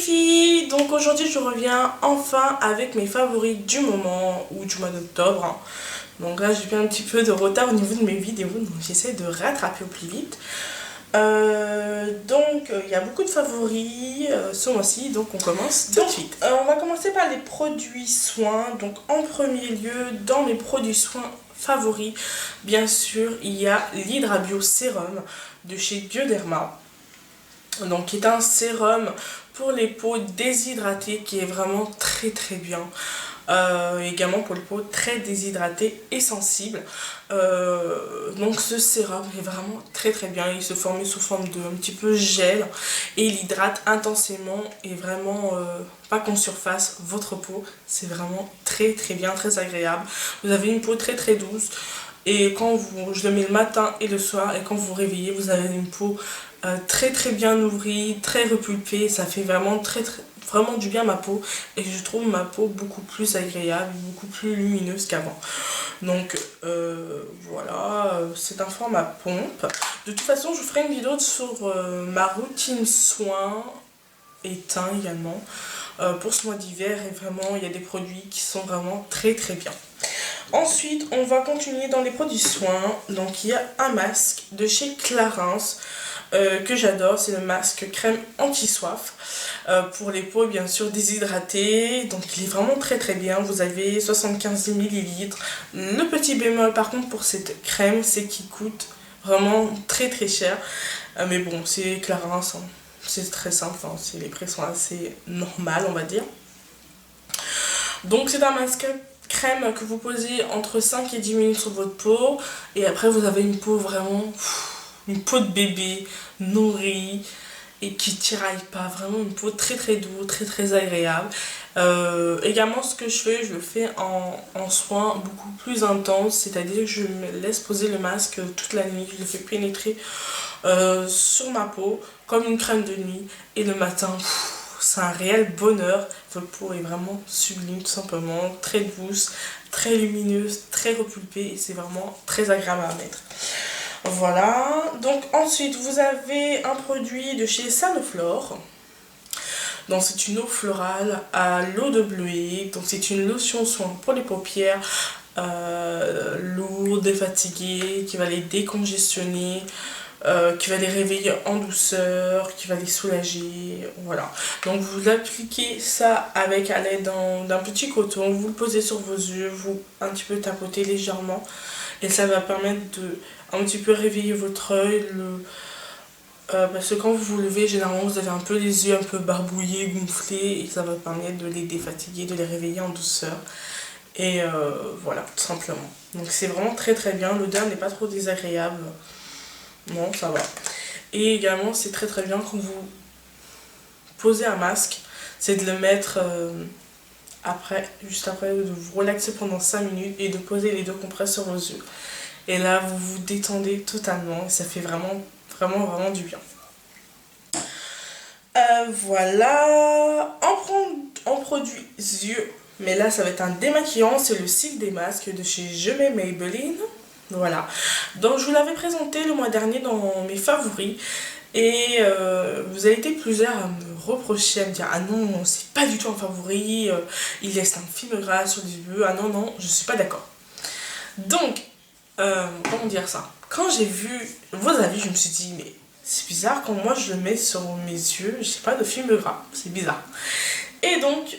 filles, donc aujourd'hui je reviens enfin avec mes favoris du moment ou du mois d'octobre, hein. Donc là j'ai un petit peu de retard au niveau de mes vidéos, donc j'essaie de rattraper au plus vite. Il y a beaucoup de favoris ce mois-ci, donc on commence tout de suite. On va commencer par les produits soins. Donc en premier lieu, dans mes produits soins favoris, bien sûr, il y a l'Hydrabio Sérum de chez Bioderma. Donc qui est un sérum pour les peaux déshydratées qui est vraiment très bien. Également pour les peaux très déshydratées et sensibles. Donc ce sérum est vraiment très bien. Il se forme sous forme de un petit peu gel et il hydrate intensément et vraiment pas qu'on surface votre peau. C'est vraiment très bien, très agréable. Vous avez une peau très douce. Et quand je le mets le matin et le soir, et quand vous vous réveillez, vous avez une peau très bien nourrie, très repulpée. Ça fait vraiment vraiment du bien à ma peau. Et je trouve ma peau beaucoup plus agréable, beaucoup plus lumineuse qu'avant. Donc voilà, c'est un format pompe. De toute façon, je vous ferai une vidéo sur ma routine soins et teint également. Pour ce mois d'hiver, et vraiment, il y a des produits qui sont vraiment très bien. Ensuite, on va continuer dans les produits soins. Donc, il y a un masque de chez Clarins que j'adore. C'est le masque crème anti-soif pour les peaux, bien sûr, déshydratées. Donc, il est vraiment très bien. Vous avez 75 ml. Le petit bémol, par contre, pour cette crème, c'est qu'il coûte vraiment très cher. Mais bon, c'est Clarins, hein. C'est très simple. Hein. Les prix sont assez normaux, on va dire. Donc, c'est un masque crème que vous posez entre 5 et 10 minutes sur votre peau et après vous avez une peau vraiment une peau de bébé nourrie et qui tiraille pas, vraiment une peau très douce, très agréable. Également ce que je le fais en soins beaucoup plus intenses, c'est-à-dire que je me laisse poser le masque toute la nuit, je le fais pénétrer sur ma peau comme une crème de nuit et le matin c'est un réel bonheur. Votre peau est vraiment sublime, tout simplement, très douce, très lumineuse, très repulpée et c'est vraiment très agréable à mettre. Voilà, donc ensuite vous avez un produit de chez Sanoflore. Donc c'est une eau florale à l'eau de bleuet. Donc c'est une lotion soin pour les paupières lourdes et fatiguées qui va les décongestionner. Qui va les réveiller en douceur, qui va les soulager, voilà. Donc vous appliquez ça avec à l'aide d'un petit coton, vous le posez sur vos yeux, vous un petit peu tapotez légèrement et ça va permettre de un petit peu réveiller votre œil. Parce que quand vous vous levez, généralement vous avez un peu les yeux un peu barbouillés, gonflés et ça va permettre de les défatiguer, de les réveiller en douceur. Et voilà, tout simplement. Donc c'est vraiment très bien, l'odeur n'est pas trop désagréable. Non, ça va. Et également, c'est très bien quand vous posez un masque, c'est de le mettre juste après, de vous relaxer pendant 5 minutes et de poser les deux compresses sur vos yeux. Et là, vous vous détendez totalement et ça fait vraiment du bien. Voilà. En produit yeux, mais là, ça va être un démaquillant, c'est le cycle des masques de chez Je mets Maybelline. Voilà, donc je vous l'avais présenté le mois dernier dans mes favoris et vous avez été plusieurs à me reprocher, à me dire ah non c'est pas du tout un favori, il laisse un film gras sur les yeux, ah non je suis pas d'accord. Donc comment dire ça, quand j'ai vu vos avis je me suis dit mais c'est bizarre quand moi je le mets sur mes yeux, j'ai pas de film gras, c'est bizarre. Et donc,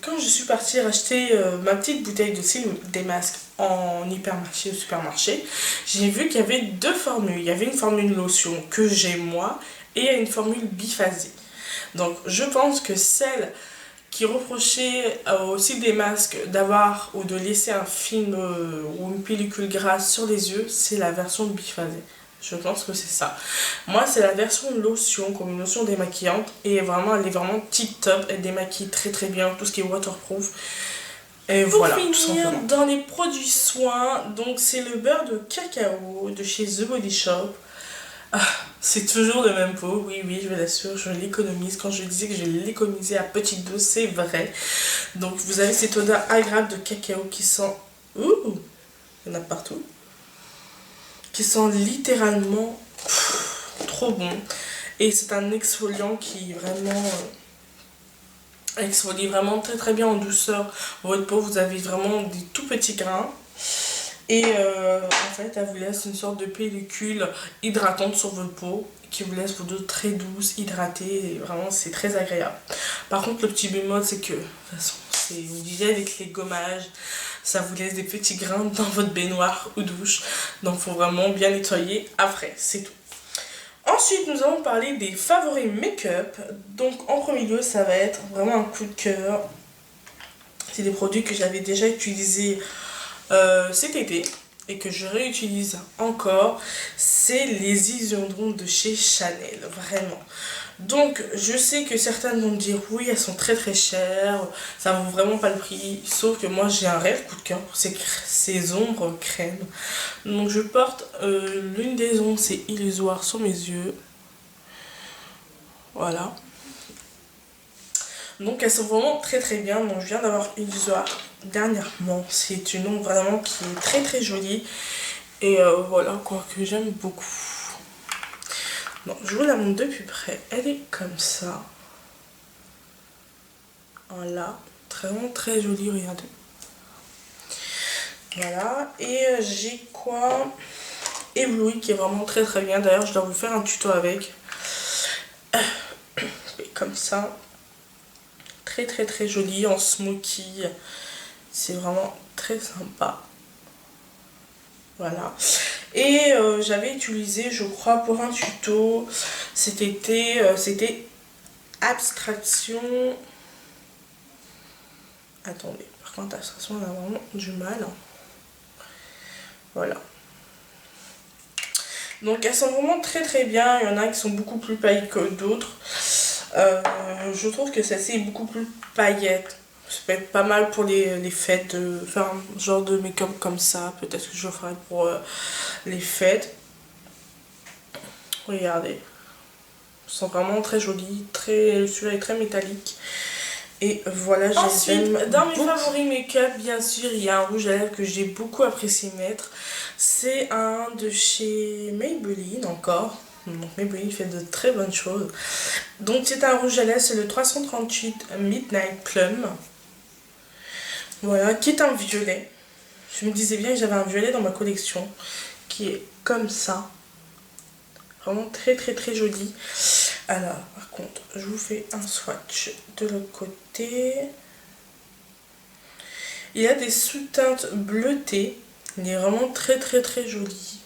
quand je suis partie acheter ma petite bouteille de cils des masques en hypermarché ou supermarché, j'ai vu qu'il y avait deux formules. Il y avait une formule lotion que j'ai moi et une formule biphasée. Donc, je pense que celle qui reprochait au cils des masques d'avoir ou de laisser un film ou une pellicule grasse sur les yeux, c'est la version biphasée. Je pense que c'est ça. Moi, c'est la version lotion, comme une lotion démaquillante. Et vraiment, elle est vraiment tip top. Elle démaquille très bien, tout ce qui est waterproof. Et pour voilà, finir, dans les produits soins, donc c'est le beurre de cacao de chez The Body Shop. Ah, c'est toujours le même pot, oui, je vous l'assure, je l'économise. Quand je disais que je l'économisais à petite dose, c'est vrai. Donc vous avez cette odeur agréable de cacao qui sent... Ouh, il y en a partout. Qui sont littéralement trop bons. Et c'est un exfoliant qui est vraiment exfolie vraiment très bien en douceur votre peau. Vous avez vraiment des tout petits grains. Et en fait, elle vous laisse une sorte de pellicule hydratante sur votre peau qui vous laisse votre peau très douce, hydratée. Et vraiment, c'est très agréable. Par contre, le petit bémol, c'est que, de toute façon, vous disiez avec les gommages, ça vous laisse des petits grains dans votre baignoire ou douche. Donc, il faut vraiment bien nettoyer après, c'est tout. Ensuite, nous allons parler des favoris make-up. Donc, en premier lieu, ça va être vraiment un coup de cœur. C'est des produits que j'avais déjà utilisés cet été et que je réutilise encore. C'est les Isondrons de chez Chanel, vraiment. Donc, je sais que certaines vont me dire oui, elles sont très chères, ça vaut vraiment pas le prix. Sauf que moi, j'ai un réel coup de cœur pour ces ombres crème. Donc, je porte l'une des ombres, c'est illusoire sur mes yeux. Voilà. Donc, elles sont vraiment très bien. Donc, je viens d'avoir illusoire dernièrement. C'est une ombre vraiment qui est très jolie. Et voilà, quoi, que j'aime beaucoup. Bon, je vous la montre de plus près. Elle est comme ça. Voilà. Vraiment très jolie, regardez. Voilà. Et j'ai quoi? Ébloui qui est vraiment très bien. D'ailleurs, je dois vous faire un tuto avec. Et comme ça. Très jolie en smoky. C'est vraiment très sympa. Voilà. Et j'avais utilisé, je crois, pour un tuto, c'était abstraction. Attendez, par contre, abstraction, on a vraiment du mal. Voilà. Donc, elles sont vraiment très bien. Il y en a qui sont beaucoup plus paillettes que d'autres. Je trouve que celle-ci est beaucoup plus paillette. Ça peut être pas mal pour les fêtes, faire un genre de make-up comme ça. Peut-être que je le ferai pour les fêtes. Regardez. Ils sont vraiment très jolis. Celui-là est très métallique. Et voilà, ensuite, dans mes favoris make-up, bien sûr, il y a un rouge à lèvres que j'ai beaucoup apprécié mettre. C'est un de chez Maybelline encore. Donc Maybelline fait de très bonnes choses. Donc c'est un rouge à lèvres, c'est le 338 Midnight Plum. Voilà, qui est un violet. Je me disais bien que j'avais un violet dans ma collection. Qui est comme ça. Vraiment très joli. Alors, par contre, je vous fais un swatch de l'autre côté. Il y a des sous-teintes bleutées. Il est vraiment très joli.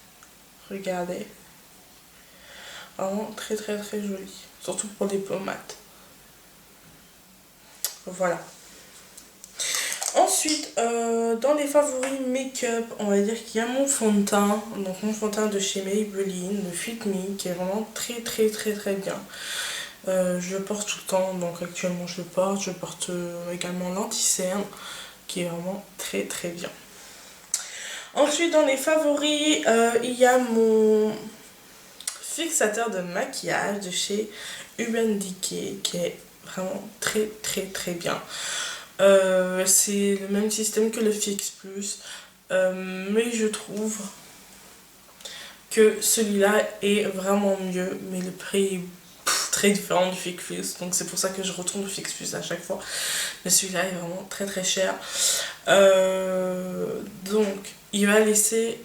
Regardez. Vraiment très joli. Surtout pour les pommades. Voilà. Ensuite, dans les favoris make-up, on va dire qu'il y a mon fond de teint. Donc mon fond de teint de chez Maybelline, le Fit Me, qui est vraiment très bien. Je le porte tout le temps, donc actuellement je le porte. Je porte également l'anti-cerne, qui est vraiment très bien. Ensuite, dans les favoris, il y a mon fixateur de maquillage de chez Urban Decay, qui est vraiment très bien. C'est le même système que le Fix Plus, mais je trouve que celui-là est vraiment mieux, mais le prix est très différent du Fix Plus, donc c'est pour ça que je retourne au Fix Plus à chaque fois. Mais celui-là est vraiment très cher. Donc il va laisser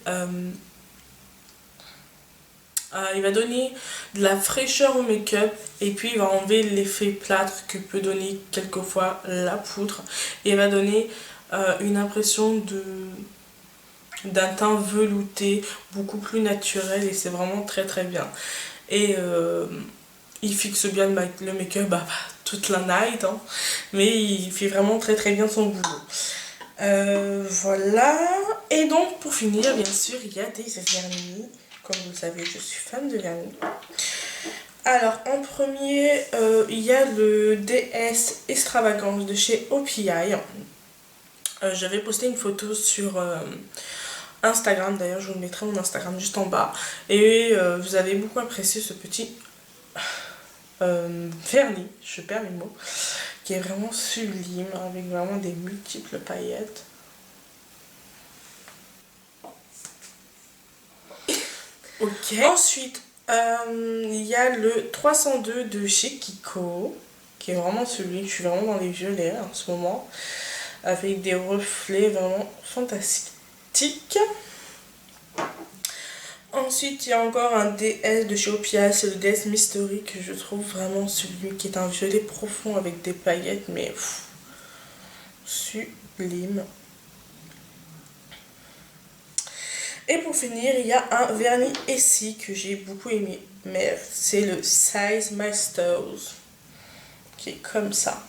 il va donner de la fraîcheur au make-up et puis il va enlever l'effet plâtre que peut donner quelquefois la poudre, et il va donner une impression d'un teint velouté beaucoup plus naturel, et c'est vraiment très bien. Et il fixe bien le make-up toute la night, hein, mais il fait vraiment très bien son boulot. Voilà. Et donc pour finir, bien sûr, il y a des vernis. Comme vous le savez, je suis fan de vernis. Alors, en premier, il y a le DS Extravagance de chez OPI. J'avais posté une photo sur Instagram, d'ailleurs, je vous mettrai mon Instagram juste en bas. Et vous avez beaucoup apprécié ce petit vernis, je perds mes mots, qui est vraiment sublime, avec vraiment des multiples paillettes. Ok. Ensuite, il y a le 302 de chez Kiko, qui est vraiment celui, je suis vraiment dans les violets en ce moment, avec des reflets vraiment fantastiques. Ensuite, il y a encore un DS de chez Opia, c'est le DS Mystery, que je trouve vraiment celui qui est un violet profond avec des paillettes, mais sublime. Et pour finir, il y a un vernis Essie que j'ai beaucoup aimé, mais c'est le Size Masters, qui est comme ça.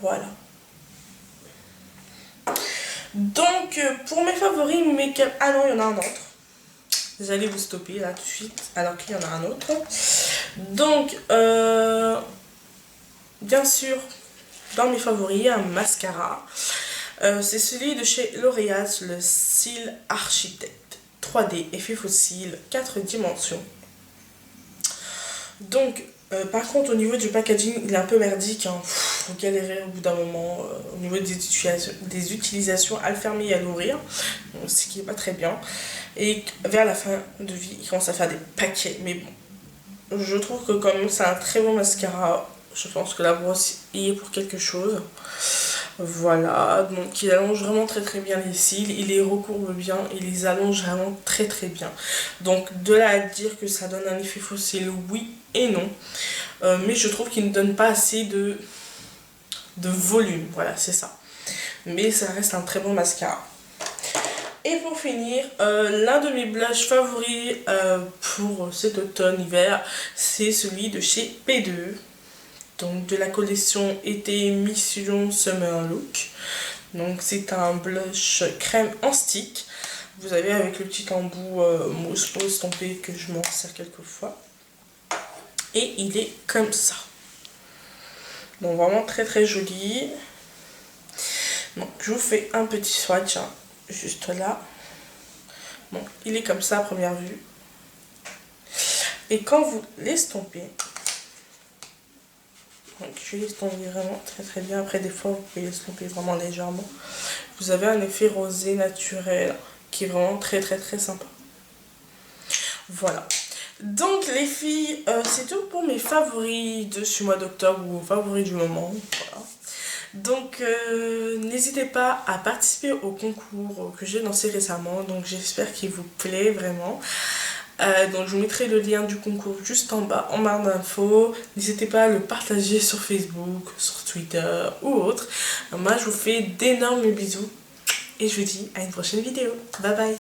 Voilà. Donc, pour mes favoris make-up... Ah non, il y en a un autre. J'allais vous stopper là tout de suite, alors qu'il y en a un autre. Donc, bien sûr, dans mes favoris, il y a un mascara. C'est celui de chez L'Oréal, le Cils Architect 3D, effet fossile, 4 dimensions. Donc, par contre, au niveau du packaging, il est un peu merdique. Hein. Faut galérer au bout d'un moment au niveau des utilisations à le fermer et à l'ouvrir, ce qui n'est pas très bien. Et vers la fin de vie, il commence à faire des paquets. Mais bon, je trouve que comme c'est un très bon mascara, je pense que la brosse y est pour quelque chose. Voilà, donc il allonge vraiment très très bien les cils, il les recourbe bien, il les allonge vraiment très très bien. Donc de là à dire que ça donne un effet fossile, oui et non. Mais je trouve qu'il ne donne pas assez de volume, voilà c'est ça. Mais ça reste un très bon mascara. Et pour finir, l'un de mes blushs favoris pour cet automne-hiver, c'est celui de chez P2. Donc de la collection été Mission Summer Look. Donc c'est un blush crème en stick. Vous avez avec le petit embout mousse estampé que je m'en sers quelques fois. Et il est comme ça. Donc vraiment très très joli. Donc je vous fais un petit swatch hein, juste là. Donc il est comme ça à première vue. Et quand vous l'estompez, donc je vais l'estomper vraiment très très bien. Après des fois vous pouvez l'estomper vraiment légèrement. Vous avez un effet rosé naturel qui est vraiment très très très sympa. Voilà. Donc les filles, c'est tout pour mes favoris de ce mois d'octobre ou favoris du moment. Voilà. Donc n'hésitez pas à participer au concours que j'ai lancé récemment. Donc j'espère qu'il vous plaît vraiment. Donc je vous mettrai le lien du concours juste en bas en barre d'infos. N'hésitez pas à le partager sur Facebook, sur Twitter ou autre. Moi je vous fais d'énormes bisous et je vous dis à une prochaine vidéo. Bye bye.